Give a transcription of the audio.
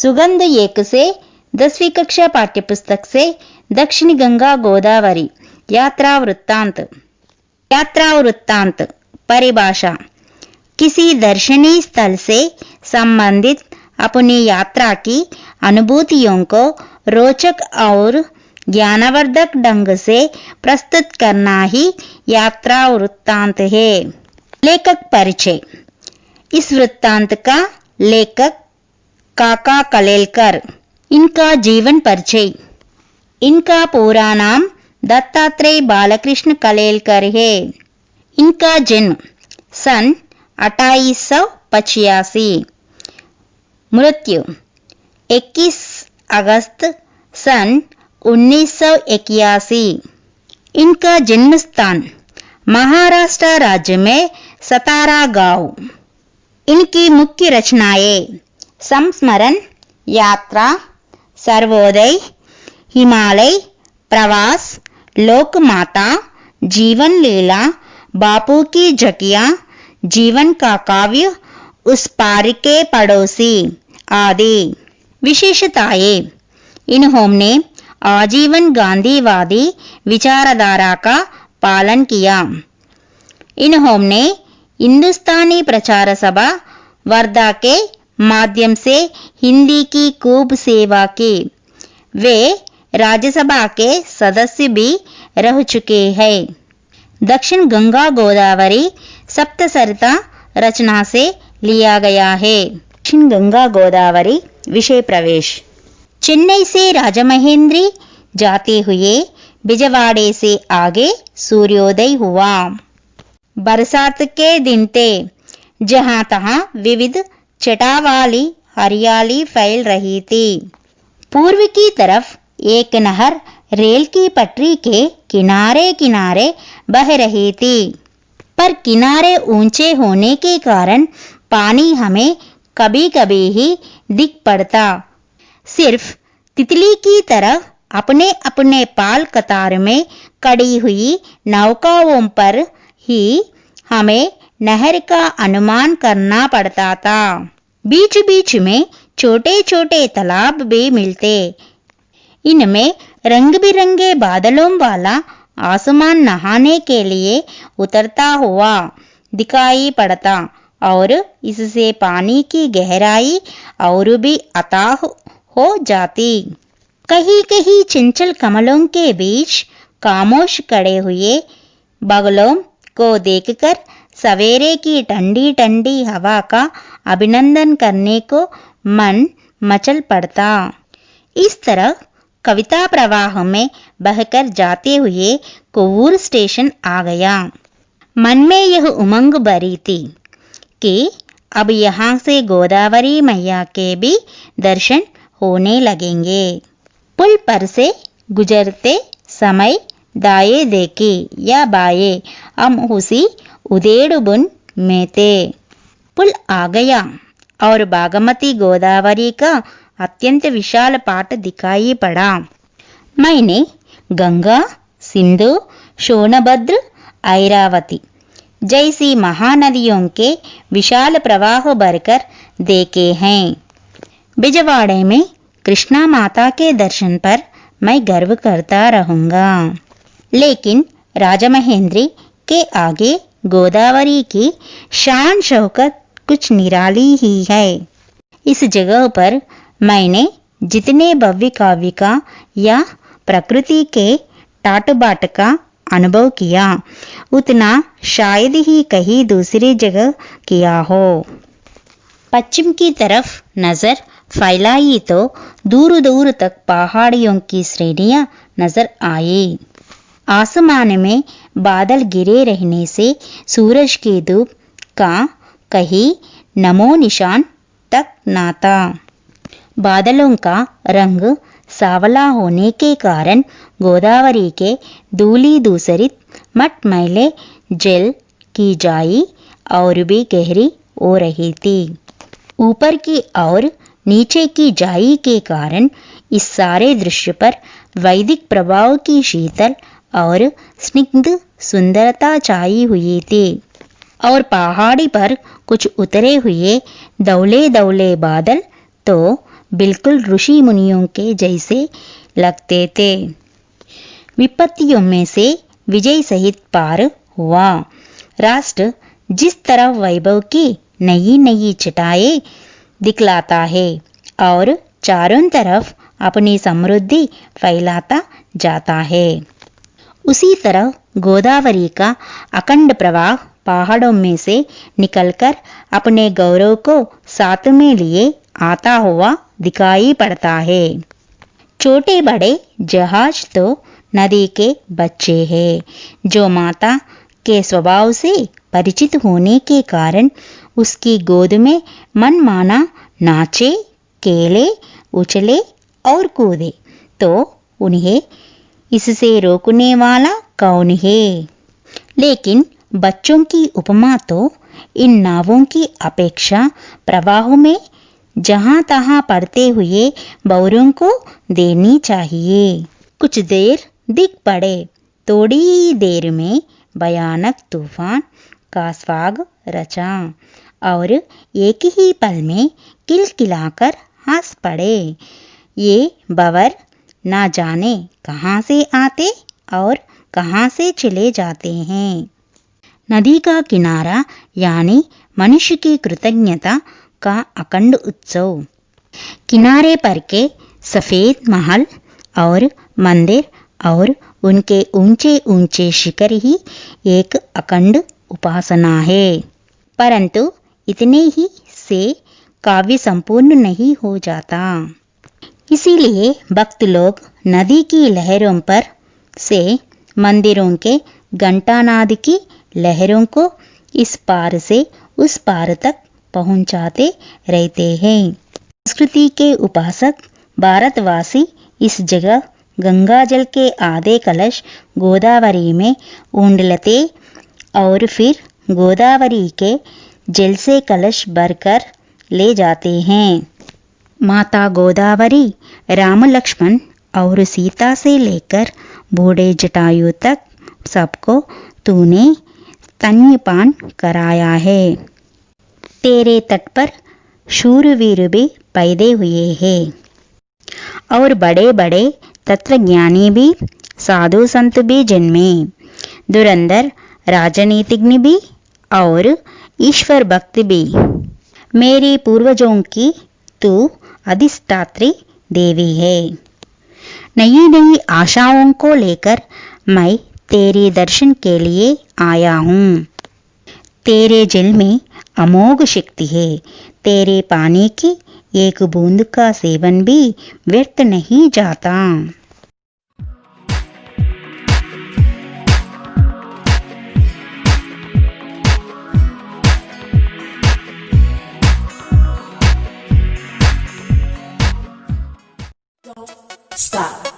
सुगंध 1 से 10वीं कक्षा पाठ्यपुस्तक से दक्षिण गंगा गोदावरी यात्रा वृत्तांत। यात्रा वृत्तांत परिभाषा किसी दर्शनीय स्थल से संबंधित अपनी यात्रा की अनुभूतियों को रोचक और ज्ञानवर्धक ढंग से प्रस्तुत करना ही यात्रा वृत्तांत है। लेखक परिचय। इस वृत्तांत का लेखक काका कलेलकर। इनका जीवन परिचय। इनका पूरा नाम दत्तात्रेय बालकृष्ण कलेलकर है। इनका जन्म सन 2885। मृत्यु 21 अगस्त सन 1981। इनका जन्म स्थान महाराष्ट्र राज्य में सतारा गांव। इनकी मुख्य रचनाएं संस्मरण, यात्रा, सर्वोदय, हिमालय, प्रवास, लोकमाता, जीवन लीला, बापू की झकियां, जीवन का काव्य, उस पार के पड़ोसी आदि। विशेषताएं। इन्होंने आजीवन गांधीवादी विचारधारा का पालन किया। इन्होंने हिंदुस्तानी प्रचार सभा वर्धा के माध्यम से हिंदी की खूब सेवा की। वे राज्यसभा के सदस्य भी रह चुके हैं। दक्षिण गंगा गोदावरी सप्तसरिता रचना से लिया गया है। दक्षिण गंगा गोदावरी विषय प्रवेश। चेन्नई से राजमहेंद्री जाते हुए बिजवाड़े से आगे सूर्योदय हुआ। बरसात के दिन थे। जहां तहां विविध चटावाली हरियाली फैल रही थी। पूर्व की तरफ एक नहर रेल की पटरी के किनारे किनारे बह रही थी, पर किनारे ऊंचे होने के कारण पानी हमें कभी कभी ही दिख पड़ता। सिर्फ तितली की तरह अपने अपने पाल कतार में खड़ी हुई नौकाओं पर ही हमें नहर का अनुमान करना पड़ता था। बीच बीच में छोटे छोटे तालाब भी मिलते। इनमें रंग बिरंगे बादलों वाला आसमान नहाने के लिए उतरता हुआ दिखाई पड़ता और इससे पानी की गहराई और भी अथाह हो जाती। कहीं कहीं चंचल कमलों के बीच खामोश खड़े हुए बगलों को देखकर सवेरे की ठंडी ठंडी हवा का अभिनंदन करने को मन मचल पड़ता। इस तरह कविता प्रवाह में बहकर जाते हुए कोवूर स्टेशन आ गया। मन में यह उमंग भरी थी कि अब यहाँ से गोदावरी मैया के भी दर्शन होने लगेंगे। पुल पर से गुजरते समय दाएं देखे या बाएं, हम उसी उदेड़बुन में थे। पुल आ गया और बागमती गोदावरी का अत्यंत विशाल पाट दिखाई पड़ा। मैंने गंगा, सिंधु, सोनभद्र, ऐरावती जैसी महानदियों के विशाल प्रवाह भरकर देखे हैं। बिजवाड़े में कृष्णा माता के दर्शन पर मैं गर्व करता रहूंगा, लेकिन राजमहेंद्री के आगे गोदावरी की शान शौकत कुछ निराली ही है। इस जगह पर मैंने जितने भव्य काव्य का या प्रकृति के टाट बाट का अनुभव किया, उतना शायद ही कहीं दूसरी जगह किया हो। पश्चिम की तरफ नजर फैलाई तो दूर दूर तक पहाड़ियों की श्रेणियां नजर आई। आसमान में बादल गिरे रहने से सूरज की धूप का कहीं नमो निशान तक न था। बादलों का रंग सावला होने के कारण गोदावरी के धूली दूसरित मटमैले जल की जाई और भी गहरी हो रही थी। ऊपर की और नीचे की जाई के कारण इस सारे दृश्य पर वैदिक प्रभाव की शीतल और स्निग्ध सुंदरता छाई हुई थी। और पहाड़ी पर कुछ उतरे हुए धौले धौले बादल तो बिल्कुल ऋषि मुनियों के जैसे लगते थे। विपत्तियों में से विजय सहित पार हुआ। राष्ट्र जिस तरह वैभव की नई नई चटाएं दिखलाता है और चारों तरफ अपनी समृद्धि फैलाता जाता है, उसी तरह गोदावरी का अखंड प्रवाह पहाड़ों में से निकलकर अपने गौरव को साथ में लिए आता हुआ दिखाई पड़ता है। छोटे बड़े जहाज तो नदी के बच्चे हैं, जो माता के स्वभाव से परिचित होने के कारण उसकी गोद में मनमाना नाचे, खेले, उछले और कूदे, तो उन्हें इससे रोकने वाला कौन है? लेकिन बच्चों की उपमा तो इन नावों की अपेक्षा प्रवाह में जहां तहां पड़ते हुए बौरों को देनी चाहिए। कुछ देर दिख पड़े, थोड़ी देर में भयानक तूफान का स्वाग रचा और एक ही पल में किलकिलाकर हंस पड़े। ये बवर ना जाने कहाँ से आते और कहाँ से चले जाते हैं। नदी का किनारा यानी मनुष्य की कृतज्ञता का अखंड उत्सव। किनारे पर के सफेद महल और मंदिर और उनके ऊंचे ऊंचे शिखर ही एक अखंड उपासना है। परंतु इतने ही से काव्य संपूर्ण नहीं हो जाता। इसीलिए भक्त लोग नदी की लहरों पर से मंदिरों के घंटानाद की लहरों को इस पार से उस पार तक पहुंचाते रहते हैं। संस्कृति के उपासक भारतवासी इस जगह गंगा जल के आधे कलश गोदावरी में ऊंडलते और फिर गोदावरी के जल से कलश भरकर ले जाते हैं। माता गोदावरी राम लक्ष्मण और सीता से लेकर बूढ़े जटायु तक सबको तूने स्तन्यपान कराया है। तेरे तट पर शूरवीर भी पैदे हुए हैं और बड़े बड़े तत्वज्ञानी भी, साधु संत भी जन्मे, धुरंधर राजनीतिज्ञ भी और ईश्वर भक्त भी। मेरे पूर्वजों की तू अधिष्ठात्री देवी है। नई नई आशाओं को लेकर मैं तेरे दर्शन के लिए आया हूँ। तेरे जल में अमोघ शक्ति है। तेरे पानी की एक बूंद का सेवन भी व्यर्थ नहीं जाता। Stop.